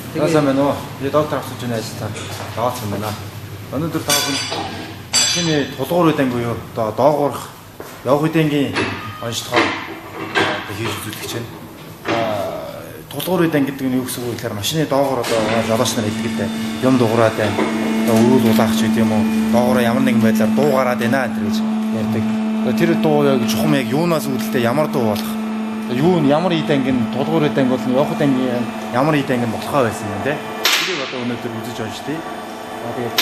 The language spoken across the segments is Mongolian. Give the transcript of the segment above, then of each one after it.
Сайн байна уу? Би доктор авсаж байна ажилтаа. Даацсан байна. Өнөөдөр тав хүн машины тулгуур үдэн буюу одоо доогоорох явах үдэнгийн онцлогоо хийж үзүүлэх чинь. Тулгуур үдэн гэдэг нь юу гэсэн үг вэ гэхээр машины доогоор одоо жолооч нар идэгтэй юм дуурайд байна. Одоо өрүүл улаах ч гэдэм үү. Доогоороо ямар нэгэн байдлаар дуу гараад байна гэж ярьдаг. Тэр дуу яг чухам яг юунаас үүдэлтэй ямар дуу болох юу ямар идэнгийн тулгуур идэнг бол явах үдэнгийн ямар идэнг болохоо байсан юм те. Тэрийг одоо өнөөдөр үзэж онж тий. Тэгээд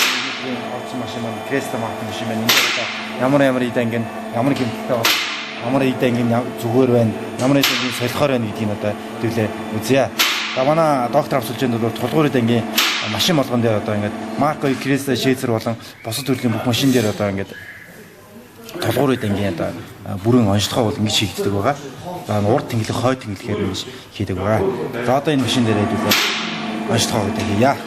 энэ авсан машин маань Креста маркын машин маань ингээд одоо ямар идэнг ямар гэмтэлтэй бол ямар идэнг зүгээр байна, ямар идэнг солихоор байна гэдгийг одоо хэвлээ үзье. За манай доктор авсалжинд бол тулгуур идэнгийн машин болгон дээр одоо ингээд Марко Креста шийцэр болон бусад төрлийн бүх машин дээр одоо ингээд толгуур идэнгийн одоо бүрэн онцлогоо бол ингэж хийгддэг байгаа. За урд тэнглэх, хой тэнглэхээр ингэж хийдэг байгаа. За одоо энэ машин дээр хэдүүлээ онцлогоо гэдэг хийя.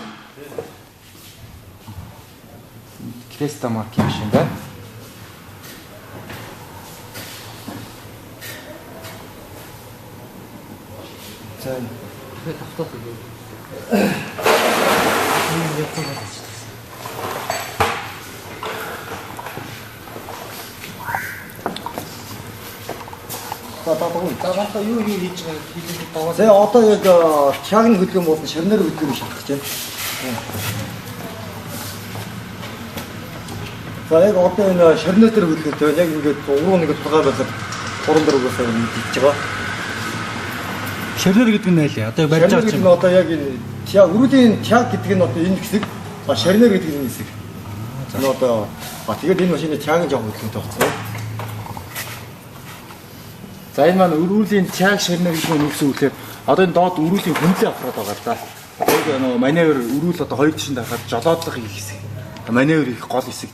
Креста маркийн машин байна. За тэгээд автото гэдэг. За юу хийж байгаа. За одоо яг чагны хөдөлгөөн болон ширнэр хөдөлгөөн шалтгач байна. За яг одоо энэ ширнэр төр хөдөлгөөнтэй яг ингээд уруу нэг тулгаа байхад хуран дөрвөөсөө хийж байгаа. Ширнэр гэдэг нь нэлээ. Одоо барьж байгаа юм. Одоо яг энэ өрөөлийн чаг гэдэг нь одоо энэ хэсэг, ширнэр гэдэг нь энэ хэсэг. За одоо тэгээд энэ машины чагийн жоох хөдөлгөөнтэй болсон. За энэ маань өрүүлийн чаг ширнэр гэдэг нь юу гэсэн үг вэ? Одоо энэ доод өрүүлийн хөндлөө авраад байгаа л да. Яг нөгөө маневр өрүүл одоо хоёр тишинд харахад жолоодлого хийх хэсэг. Маневр хийх гол хэсэг.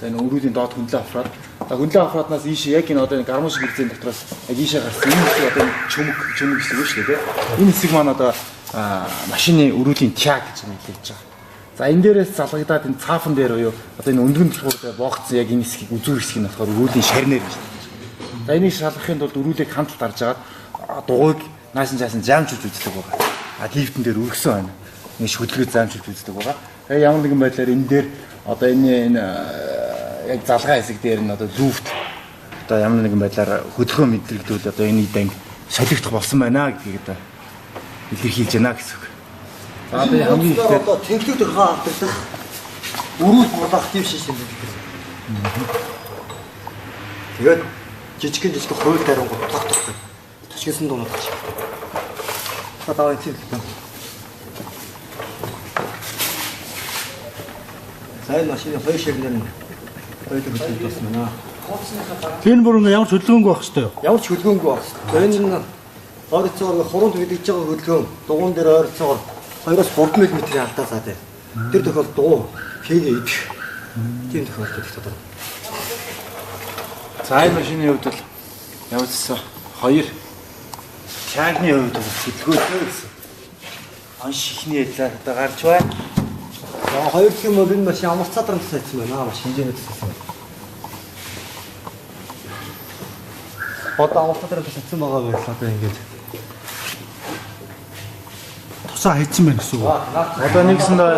Энэ өрүүлийн доод хөндлөө авраад. Хөндлөө аврааднаас ийшээ яг энэ одоо энэ гармуш гэрзэн дотроос яг ийшээ гарсан энэ хэсэг одоо чөмөг хэсэг үү шүү дээ. Энэ хэсэг маань одоо машины өрүүлийн чаг гэж нэрлэж байгаа. За энэ дээрээс залгагдаад энэ цаафан дээр буюу одоо энэ өндгөн толгойд боогдсон яг энэ хэсгийг үзүүр хэсэг нь болохоор өрүүлийн ширнэр гэж. За энийг шалгахын тулд өрүүлийг хандлт дарж агаад дугуйг наасан цаасан заамжуулж үздэг байгаа. Лифтэн дээр өргсөн байна. Нэг хөдөлгөөд заамжуулж үздэг байгаа. Тэгээ ямар нэгэн байдлаар энэ дээр одоо энэ яг залгаа хэсэг дээр нь одоо люфт одоо ямар нэгэн байдлаар хөдөлгөөн мэдрэгдүүл одоо энэ идэнг солигдох болсон байна гэдгийг одоо илэрхийлж байна гэсэн үг. За одоо хамгийн ихдээ одоо тэнхлэг төрхөө автагдах өрүүл булах тийм шиш юм байна. Тэгээд жижиг хууль дарангууд тогтохгүй. Ташгисан дуунууд гэж. Одоо энэ тийм байна. Сайн машины хоёр ширнэр нь хоёул хөдөлгөөн болсон байна. Тэр бүр ямар ч хөдөлгөөнгүй байх хэрэгтэй юу? Ямар ч хөдөлгөөнгүй байх хэрэгтэй. Энэ ойролцоогоор хуруунд хөдөлж байгаа хөдөлгөөн дугуун дээр ойролцоогоор 2-3 мм-ийн алдаасаад байна. Тэр тохиолдолд дуу хийгээ идэх. Тийм тохиолдолд их тодорхой. За энэ машины хувьд бол явуулсан хоёр чагны хувьд бол хөдөлгөөтэй гэсэн. Онш ихний ялаа одоо гарч байна. За хоёр гэх юм бол энэ машин амарцаа дарамт сайцсан байна. Маш хинжээний сайцсан байна. Одоо амарцаа дарамт сайцсан байгаа байх одоо ингэж тусаа хайцсан байна гэсэн үг. Одоо нэгсэндээ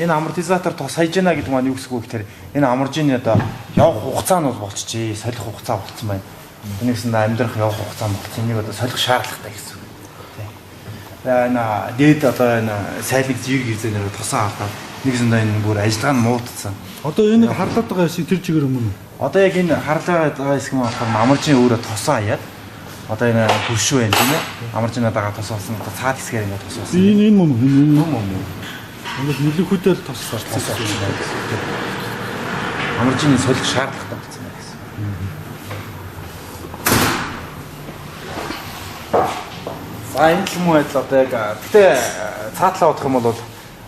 энэ амортизатор тус хайж байна гэдэг маань юу гэсэн үг гэхээр энэ аморжины одоо явах хугацаа нь бол болчихжээ. Солих хугацаа болцсон байна. Нэгсэндээ амьдрах явах хугацаа болцсон. Энийг одоо солих шаардлагатай гэсэн үг. За энэ дээд одоо энэ сайлыг зэвэр гэрзэнээр тусаа алдаад нэгсэндээ энэ бүр ажиллагаа нь муудсан. Одоо энэ харлаад байгаа хэсэг тэр чигээр өмнө. Одоо яг энэ харлаад байгаа хэсэг нь болохоор аморжийн өөрөө тусаа яад. Одоо энэ хөршөө байна тийм ээ. Амаржина дагаа тосоосон. Одоо цаад хэсгээр ингэ тосоосон. Энэ мөн мөн. Ингээд нөлөөхөдөл тоссон. Амаржины солих шаардлагатай болсон байна гэсэн. За энэ л юм байл одоо яг гэтээ цаатлаа бодох юм бол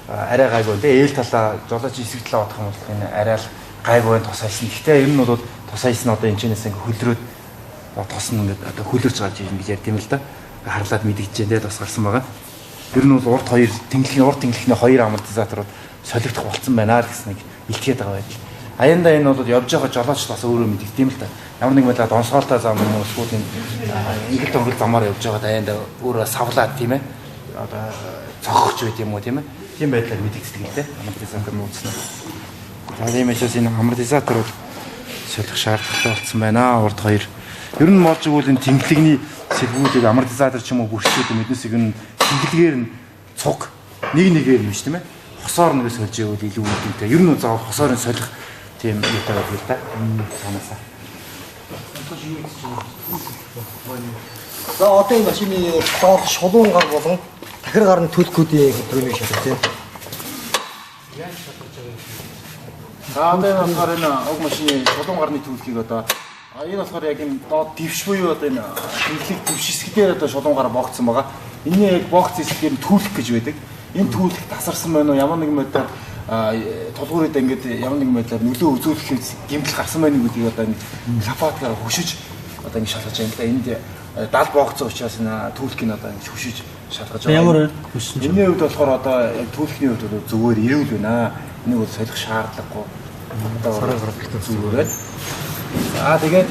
арай гайгүй тийм ээл талаа жолооч хэсэг талаа бодох юм бол энэ арай л гайгүй байна тусайсан. Гэтээ ер нь бол тусайсан одоо энэ чинээс ингэ хөлрөөд тосн ингээд одоо хөлөрж гарч ирнэ гэж ярьд юм л да. Харлаад мэдгэж дээ тос гарсан байгаа. Тэр нь бол урд тэнглэхний хоёр амортизаторууд солигдох болсон байна гэсэн нэг илтгэхэд байгаа байл. Аяндаа энэ бол явж байгаа жолооч бас өөрөө мэддэг юм л да. Ямар нэг байдлаар донсоолтой зам юм уу эсвэл ингээд өнгөл замаар явж байгаа аяндаа өөрөө савлаад тийм ээ. Одоо цогхож байт юм уу тийм ээ. Тийм байдлаар мэдэгддэг л дээ. Амортизатор нууцна. За тийм учраас энэ амортизатор бол солих шаардлагатай болсон байна. Урд хоёр. Ер нь болж игэл энэ тэнглэгний сэлгүүдийг амортизатор ч юм уу бүрсээд мэднэсийг нь тэнглэгээр нь цуг нэгээр юм ш тийм ээ. Хосоор нэгэ сольж ивэл илүү үндэнтэй. Ер нь заавал хосоор нь солих тийм юутай байх л да. Санаасаа. За одоо энэ машины доор шулуун гар болон дахир гарны төлхүүдийн хөдөлгөөнийг шалгаж байна. За одоо энэ болохоор энэ уг машины шулуун гарны төлхийг одоо энэ болохоор яг энэ доод дэвш буюу одоо энэ тэнхлэг дэвш хэсгээр одоо шулуун гараа богцсон байгаа. Энийн яг богц хэсгээр нь төлх гэж байдаг. Энэ төлх тасарсан байна уу? Ямар нэгэн байдлаар тулгуурыг ингээд ямар нэгэн байдлаар нөлөө үзүүлэхээс гэмтэл гарсан байна гэдгийг одоо энэ лапатлаар хөшиж одоо ингэ шалгаж байна л да. Энд 70 богцсон учраас энэ төлхийг одоо ингэ хөшиж шалгаж байгаа. Ямар хөшсөн ч. Энийн хувьд болохоор одоо яг төлхний хувьд бол зүгээр ирүүл байна. Энийг бол солих шаардлагагүй. Одоо саран гаргалтай зүгээр. За тэгээд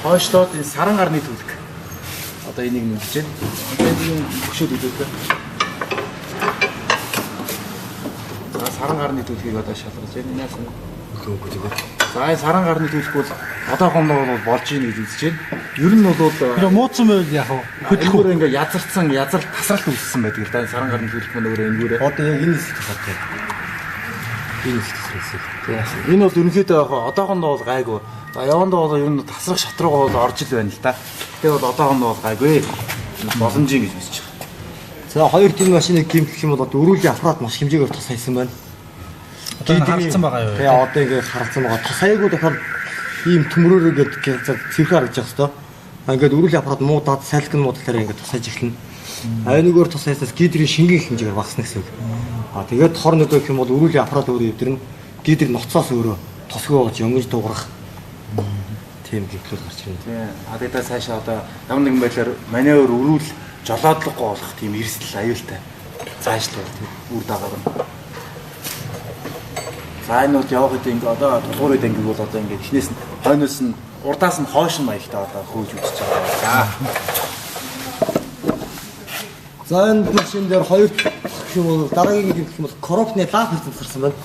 хойшлоод энэ саран гарны төлх. Одоо энийг мэдж байна. Тэгээд энэ хөшөөд үзүүлээ. За саран гарны төлхийг одоо шалгаж байна. Энэс нь өлөөгөө тэгээд. За энэ саран гарны төлх бол одоохондоо бол болж ийн гэж үзэж байна. Ер нь бол Тэр мууцсан байвал яг хөдөлгөөр ингээ язарцсан, язрал тасралт үүссэн байдаг л да. Саран гарны төлх мөн өөрөө энгүүрээ. Одоо яг энэ хэсэг тасартай. Энэ хэсэг. Энэ бол ерөнхийдөө яг одоохондоо бол гайгүй. За явандаа бол ер нь тасрах шат руугаа бол орж ил байна л да. Тэгээ бол одоохондоо бол гайгүй. Боломжийн гэж үзэж байгаа. За хоёр тийм машиныг гэмтэх юм бол одоо өрүүлийн аппарат маш хэмжээгээр тус хайсан байна. одоо харагдсан байгаа юу? Тэгээ одоо ингээд харагдсан байгаа. Тус хаягүй дахиад ийм төмрөөрөө гэдэг цэвэр харагдаж байгаа хэвээр. Ингээд өрүүлийн аппарат муудаад сайлгын муудлаараа ингээд тус хайж эхэлнэ. Айныгээр тус хайсаас гидрийн шингийн хэмжээгээр багасна гэсэн үг. Тэгээд хор нөгөө гэх юм бол өрүүлийн аппарат өөрөө өвдөрнө. Гидр ноцоос өөрөө тосгоо болж өнгөж дуурах. Тийм гэхлүүд гарч ирнэ. Тийм. Тэгээд цаашаа одоо ямар нэгэн байдлаар маневр өрүүл жолоодлогогүй болох тийм эрсдэл аюултай. Цаашлбал тийм үр дагавар нь. За энэ бол явах үед ингээ одоо тулгуур үед ингээ бол одоо ингээ эхнээс нь хойноос нь урдаас нь хойш нь маягтай одоо хөөж үзэж байгаа. За энэ машин дээр хоёр гэх юм бол дараагийн гэх юм бол коропны лапыг тасарсан байна.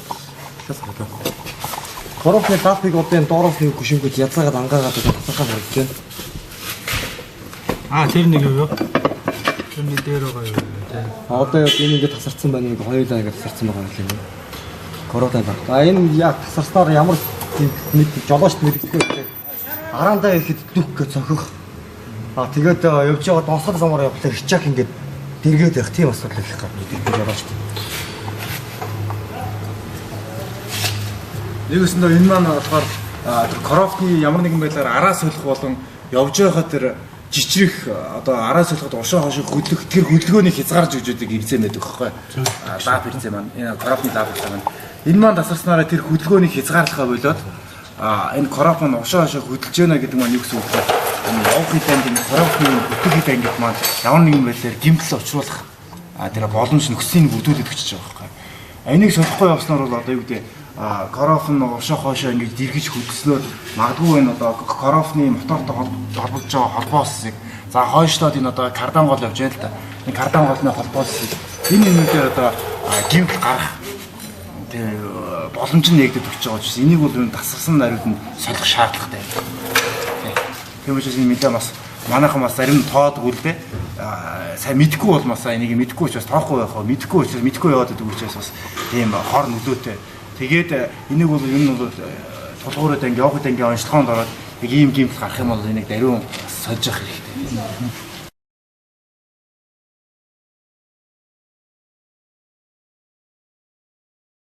Коропны лапыг одоо энэ доороос нэг гүшингүүд язаагаад ангаагаад тасархаа харагдаж байна. Тэр нэг юу? Тэрний дээр байгаа юу? Одоо яг энийг тасарсан байна нэг хоёулаа ингэ тасарсан байгаа юм. Коропны лап. Энэ яг тасарснаар ямар нэг жолоочд мэрэгдэхгүй вэ? Араандаа ихэд дүх гэж цохих. Тэгээд явж байгаа донсгол замаар явлаа хичээх ингээд дэргээд байх тийм асуудал их гарна дэргээд жолоочд. Нэгэсэндээ энэ маань болохоор коропны ямар нэгэн байдлаар араа солих болон явж байгаа тэр жижиг одоо араа солиход ушаа хошиг хөдлөх тэр хөдөлгөөнийг хязгаарж өгч байдаг хэрэгцээ байдаг байхгүй. Лап хэрэгцээ маань энэ коропны лап хэрэгцээ маань энэ маань тасарснараа тэр хөдөлгөөнийг хязгаарлахаа болоод энэ короп нь ушаа хошиг хөдөлж байна гэдэг маань юу гэсэн үг вэ? Энэ явах хэдэн энэ коропны бүтгэх хэдэн гэдэг маань ямар нэгэн байдлаар гэмтэл учруулах тэр боломж нөхцөлийг бүрдүүлээд өчөж байгаа байхгүй. Энийг солихгүй явснаар бол одоо юу гэдэг короф нь ушаа хойшоо ингэж дэргэж хөдөлснөөр магадгүй энэ одоо корофны мотортой холбогдож байгаа холбоосыг за хойшлоод энэ одоо кардан гол явж байна л да. Энэ кардан голны холбоосыг энэ юмнуудаар одоо гэмтэл гарах тэр боломж нь нэгдэд өгч байгаа учраас энийг бол энэ тасарсан нариуд нь солих шаардлагатай. Тийм учраас энэ мэдээ бас манайхан бас зарим тоодгүй л дээ. Сайн мэдгүй болмасаа энийг мэдгүй учраас тоохгүй байх. Мэдгүй учраас мэдгүй яваад байдаг учраас бас тийм хор нөлөөтэй. Тэгээд энийг бол энэ бол тулгуураад ингээ явах үед ингээ онцлогоонд ороод нэг ийм гэмтэл гарах юм бол энийг даруун сольж явах хэрэгтэй.